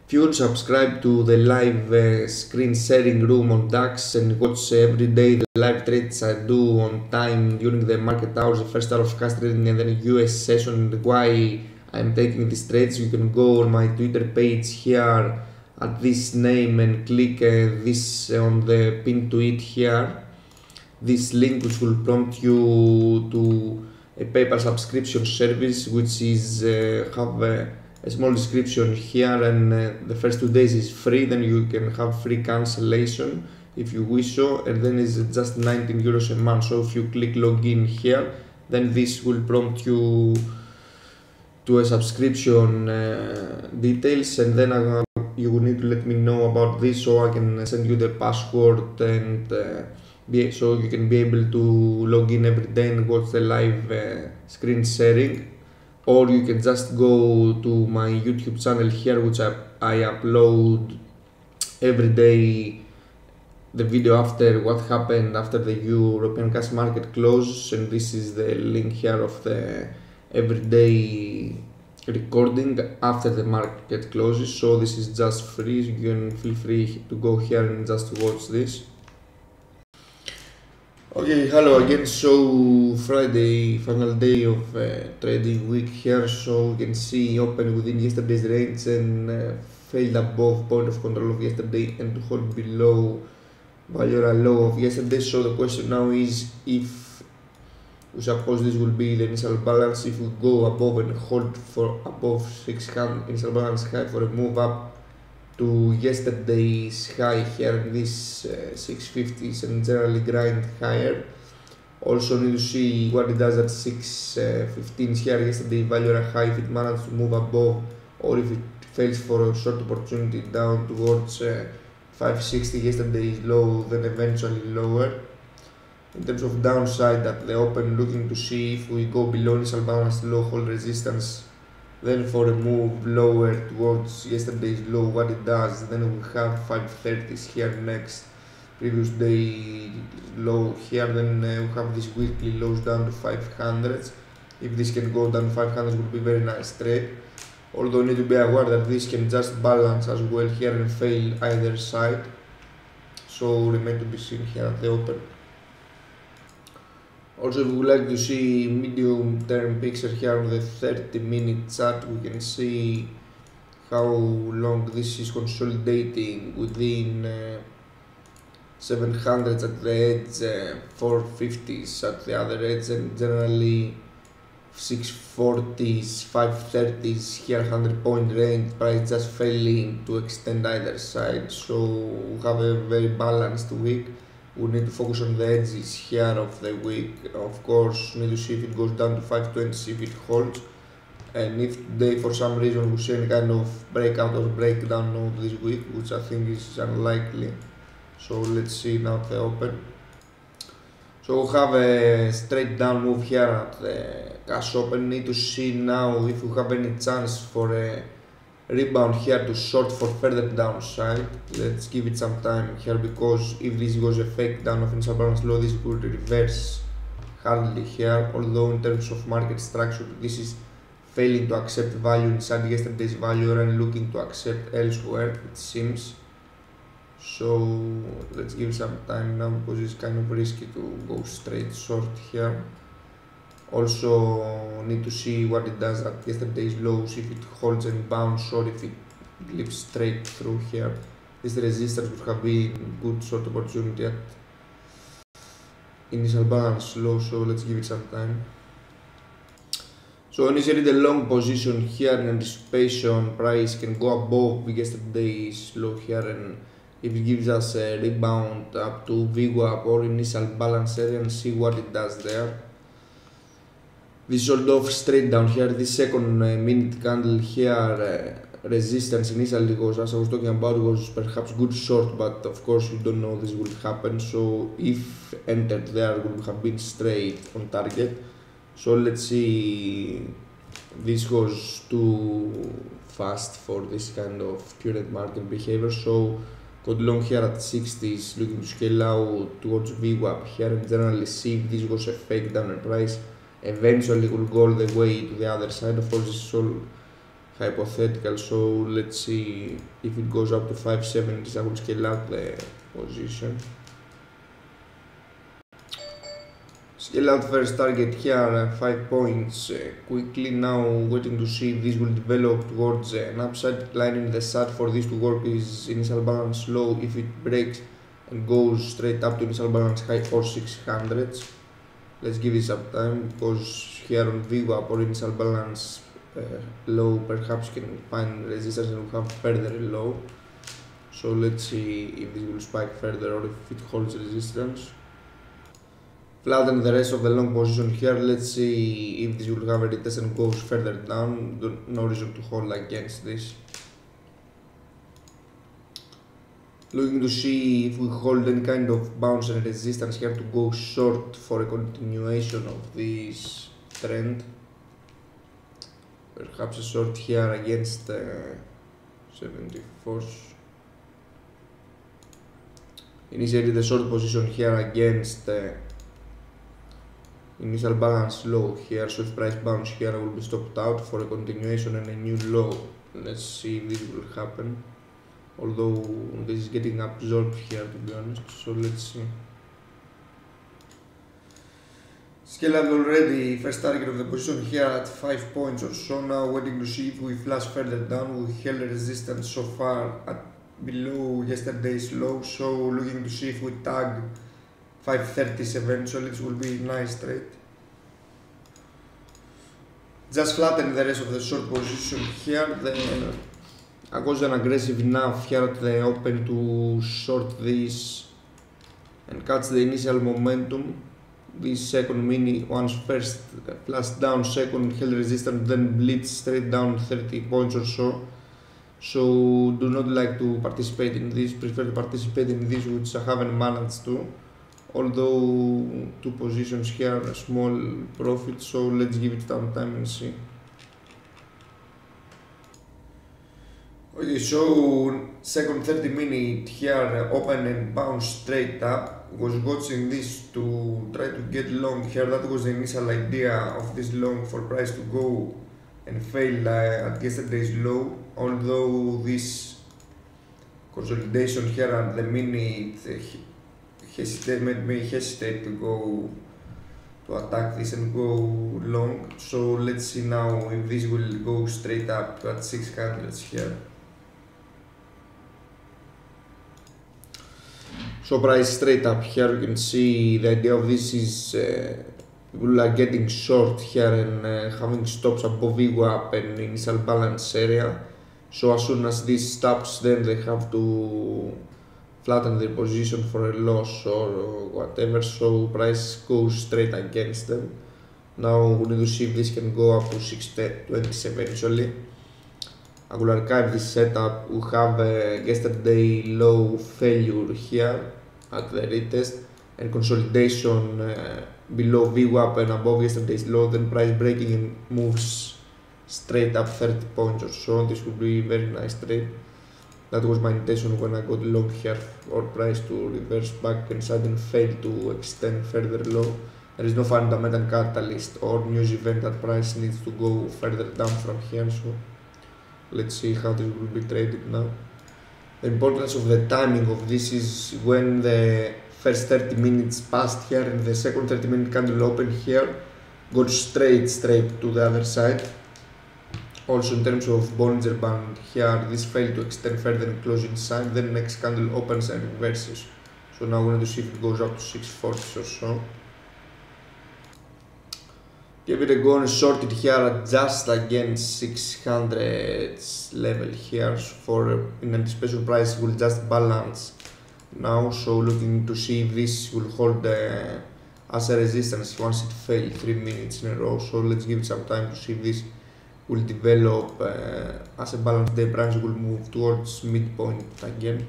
If you would subscribe to the live screen sharing room on DAX and watch every day the live trades I do on time during the market hours, the first hour of cash trading and then US session, and why I'm taking these trades, you can go on my Twitter page here at this name and click this on the pin tweet here, this link which will prompt you to a PayPal subscription service which is have a small description here, and the first 2 days is free, then you can have free cancellation if you wish so, and then it's just 19 euros a month. So if you click login here, then this will prompt you to a subscription details, and then you will need to let me know about this so I can send you the password, and so you can be able to log in every day and watch the live screen sharing. Or you can just go to my YouTube channel here, which I upload every day the video after what happened after the European cash market closes, and this is the link here of the everyday recording after the market closes. So this is just free, so you can feel free to go here and just watch this. Okay, hello again. So Friday, final day of trading week here. So you can see open within yesterday's range and failed above point of control of yesterday and to hold below value low of yesterday. So the question now is, if we suppose this will be the initial balance, if we go above and hold for above 600 initial balance high for a move up to yesterday's high here in this 650s and generally grind higher. Also need to see what it does at 615s here. Yesterday value a high, if it managed to move above or if it fails for a short opportunity down towards 560 yesterday's low, then eventually lower. In terms of downside at the open, looking to see if we go below initial balance low, hold resistance, then for a move lower towards yesterday's low, what it does, then we have 530s here next, previous day low here, then we have these weekly lows down to 500s. If this can go down to 500, would be very nice trade, although need to be aware that this can just balance as well here and fail either side, so remain to be seen here at the open. Also, if we would like to see medium term picture here on the 30-minute chart, we can see how long this is consolidating within 700s at the edge, 450s at the other edge, and generally 640s, 530s here, 100-point range, price just failing to extend either side. So we have a very balanced week. We need to focus on the edges here of the week. Of course, we need to see if it goes down to 520, see if it holds, and if today for some reason we see any kind of breakout or breakdown of this week, which I think is unlikely. So let's see now at the open. So we have a straight down move here at the cash open. Need to see now if we have any chance for a rebound here to short for further downside. Let's give it some time here, because if this was a fake down of initial balance low, this would reverse hardly here, although in terms of market structure this is failing to accept value inside yesterday's value and looking to accept elsewhere, it seems. So let's give some time now, because it's kind of risky to go straight short here. Also need to see what it does at yesterday's lows, if it holds and bounce or if it leaps straight through here. This resistance would have been good short opportunity at initial balance low, so let's give it some time. So initially the long position here in anticipation price can go above yesterday's low here, and if it gives us a rebound up to VWAP or initial balance area, and see what it does there. This sold off straight down here. This second minute candle here, resistance initially was, as I was talking about, was perhaps good short, but of course you don't know this will happen. So if entered there, would have been straight on target. So let's see, this was too fast for this kind of current market behavior. So got long here at 60s, looking to scale out towards VWAP here and generally see if this was a fake downward price. Eventually will go all the way to the other side. Of course, this is all hypothetical, so let's see if it goes up to 570s. I will scale out the position. Scale out first target here, 5 points quickly. Now waiting to see if this will develop towards an upside line in the chart. For this to work is initial balance low. If it breaks and goes straight up to initial balance high or 600s, let's give it some time, because here on VWAP or initial balance low perhaps can find resistance and we'll have further low. So let's see if this will spike further or if it holds resistance. Flatten the rest of the long position here. Let's see if this will have a retest and goes further down. No reason to hold against this. Looking to see if we hold any kind of bounce and resistance here to go short for a continuation of this trend. Perhaps a short here against 74s. Initiate the short position here against initial balance low here, so if price bounce here I will be stopped out for a continuation and a new low. Let's see if this will happen, although this is getting absorbed here to be honest, so let's see. Scale out already, first target of the position here at 5 points or so. Now waiting to see if we flash further down. We held resistance so far at below yesterday's low, so looking to see if we tag 530s eventually. This will be a nice trade. Just flatten the rest of the short position here. I wasn't aggressive enough here at the open to short this and catch the initial momentum. This second mini, once first flash down, second held resistance, then blitz straight down 30 points or so. So do not like to participate in this, prefer to participate in this, which I haven't managed to. Although two positions here are small profit, so let's give it some time and see. Okay, so second 30 minute here open and bounce straight up. Was watching this to try to get long here. That was the initial idea of this long, for price to go and fail at yesterday's low. Although this consolidation here at the minute made me hesitate to go to attack this and go long. So let's see now if this will go straight up at 600s here. So price straight up here. You can see the idea of this is people are getting short here and having stops above VWAP and initial balance area. So as soon as this stops, then they have to flatten their position for a loss or whatever, so price goes straight against them. Now we need to see if this can go up to 620s eventually. I will archive this setup. We have yesterday low failure here at the retest and consolidation below VWAP and above yesterday's low, then price breaking and moves straight up 30 points or so. This would be a very nice trade. That was my intention when I got long here, for price to reverse back and suddenly fail to extend further low. There is no fundamental catalyst or news event that price needs to go further down from here, so let's see how this will be traded now. The importance of the timing of this is when the first 30 minutes passed here and the second 30-minute candle open here, got straight to the other side. Also in terms of Bollinger Band here, this failed to extend further and close inside, then next candle opens and reverses. So now we need to see if it goes up to 640s or so. Give it a go and short it here at just against 600s level here, for in anticipation price will just balance now. So looking to see if this will hold as a resistance once it failed 3 minutes in a row. So let's give it some time to see if this will develop as a balanced day. Price will move towards midpoint again.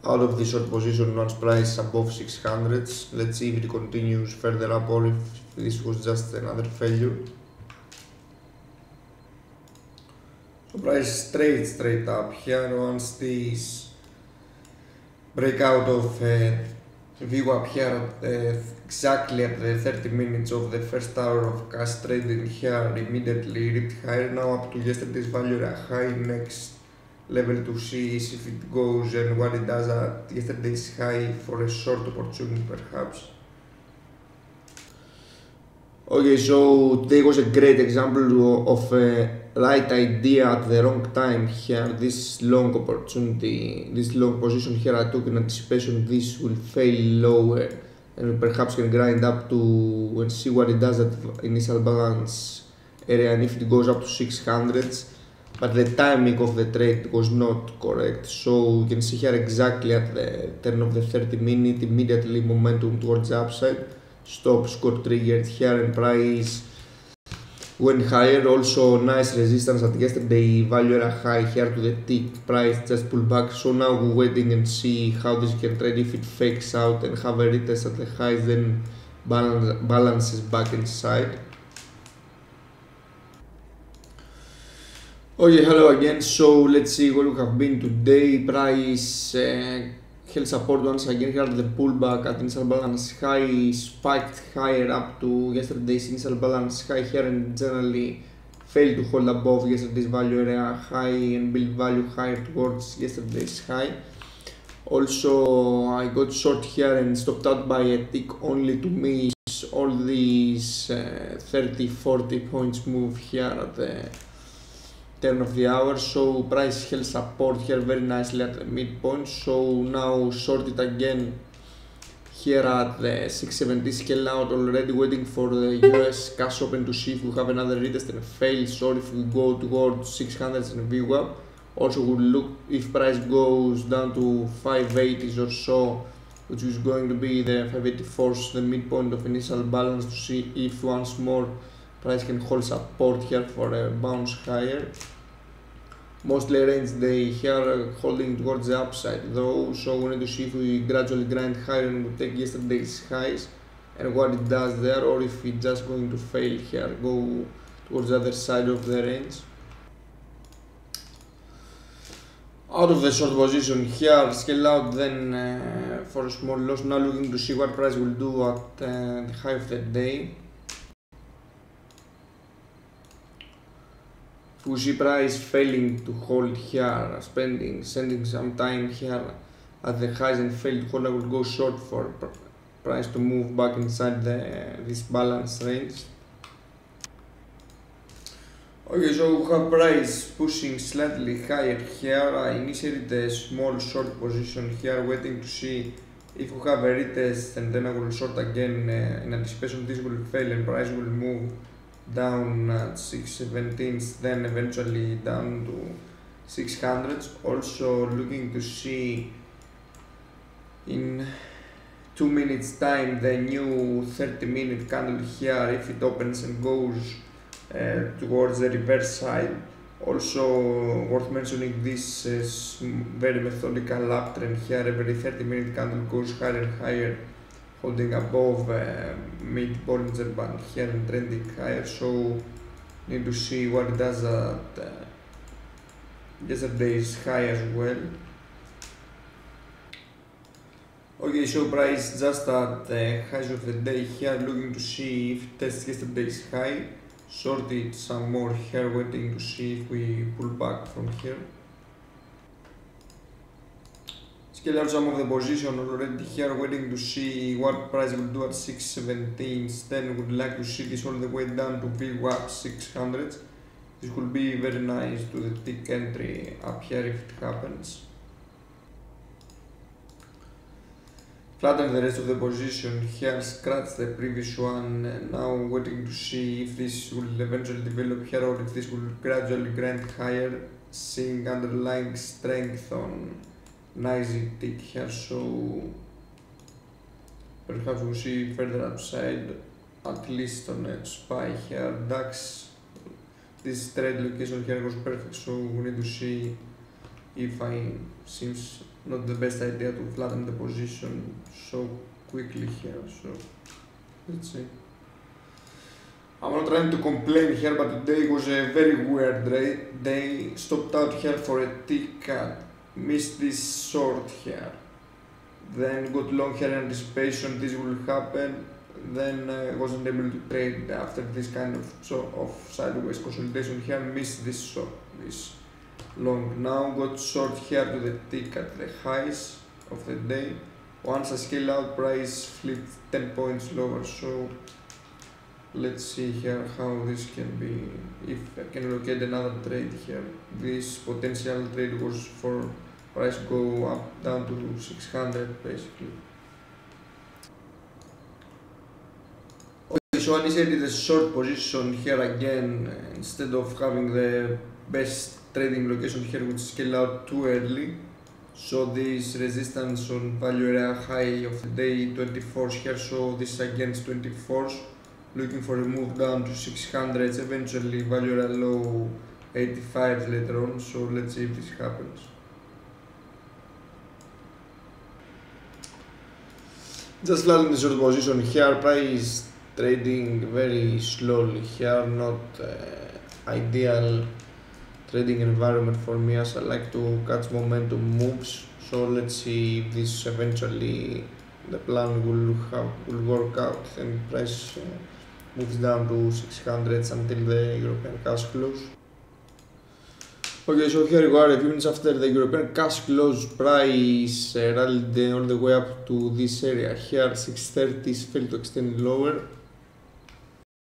Out of the short position once price above 600s. Let's see if it continues further up or if this was just another failure. So price straight up here. Once this breakout of VWAP here exactly at the 30 minutes of the first hour of cash trading here immediately ripped higher, now up to yesterday's value area high. Next level to see is if it goes and what it does at yesterday's high for a short opportunity perhaps. Okay, so today was a great example of a right idea at the wrong time here. This long opportunity, this long position here I took in anticipation this will fail lower and perhaps can grind up to and see what it does at initial balance area and if it goes up to 600s, but the timing of the trade was not correct. So you can see here exactly at the turn of the 30 minute immediately momentum towards the upside. Stops got triggered here and price went higher. Also nice resistance at yesterday value area high here to the tick. Price just pulled back, so now we're waiting and see how this can trade. If it fakes out and have a retest at the highs, then balances back inside. Okay, hello again. So let's see where we have been today. Price held support once again here at the pullback at initial balance high, spiked higher up to yesterday's initial balance high here and generally failed to hold above yesterday's value area high and build value higher towards yesterday's high. Also I got short here and stopped out by a tick only to miss all these 30-40 points move here at the turn of the hour. So price held support here very nicely at the midpoint, so now short it again here at the 670 scale out, already waiting for the US cash open to see if we have another retest and fails or if we go towards 600s and VWAP. Also we'll look if price goes down to 580s or so, which is going to be the 584s, the midpoint of initial balance, to see if once more price can hold support here for a bounce higher. Mostly range day here holding towards the upside though, so we need to see if we gradually grind higher and we take yesterday's highs and what it does there, or if it's just going to fail here, go towards the other side of the range. Out of the short position here, scale out then for a small loss. Now looking to see what price will do at the high of the day. We see price failing to hold here, sending some time here at the highs and fail to hold. I will go short for price to move back inside this balance range. Okay, so we have price pushing slightly higher here. I initiated a small short position here, waiting to see if we have a retest, and then I will short again in anticipation this will fail and price will move down at 617s, then eventually down to 600s. Also looking to see in 2 minutes time the new 30-minute candle here, if it opens and goes towards the reverse side. Also worth mentioning, this is very methodical uptrend here. Every 30-minute candle goes higher and higher, holding above mid Bollinger Band here and trending higher, so need to see what it does at yesterday's high as well. Okay, so price just at the highs of the day here, looking to see if it tests yesterday's high. Shorted some more here, waiting to see if we pull back from here. Scale out some of the position already here, waiting to see what price will do at 617s. Then would like to see this all the way down to VWAP 600s. This will be very nice to the tick entry up here if it happens. Flatten the rest of the position here, scratch the previous one, and now waiting to see if this will eventually develop here or if this will gradually grind higher, seeing underlying strength on nice tick here, so perhaps we'll see further upside, at least on a SPY here. DAX, this trade location here was perfect, so we need to see if seems not the best idea to flatten the position so quickly here, so let's see. I'm not trying to complain here, but today was a very weird day. Stopped out here for a tick, missed this short here. then got long here in anticipation this will happen, then wasn't able to trade after this kind of sideways consolidation here, missed this long. Now got short here to the tick at the highs of the day. Once I scale out, price flipped 10 points lower, so let's see here how this can be, if I can locate another trade here. This potential trade was for price go up down to 600 basically. Okay, so I initiated a short position here again instead of having the best trading location here, which scale out too early. So this resistance on value area high of the day 24s here, so this against 24s, looking for a move down to 600s, eventually value area low 85s later on, so let's see if this happens. Just flat in the short position here, price trading very slowly here, not ideal trading environment for me, as I like to catch momentum moves. So let's see if this eventually the plan will work out and price moves down to 600s until the European cash close. Okay, so here we are, a few minutes after the European cash close, price rallied all the way up to this area here, 630s, failed to extend lower.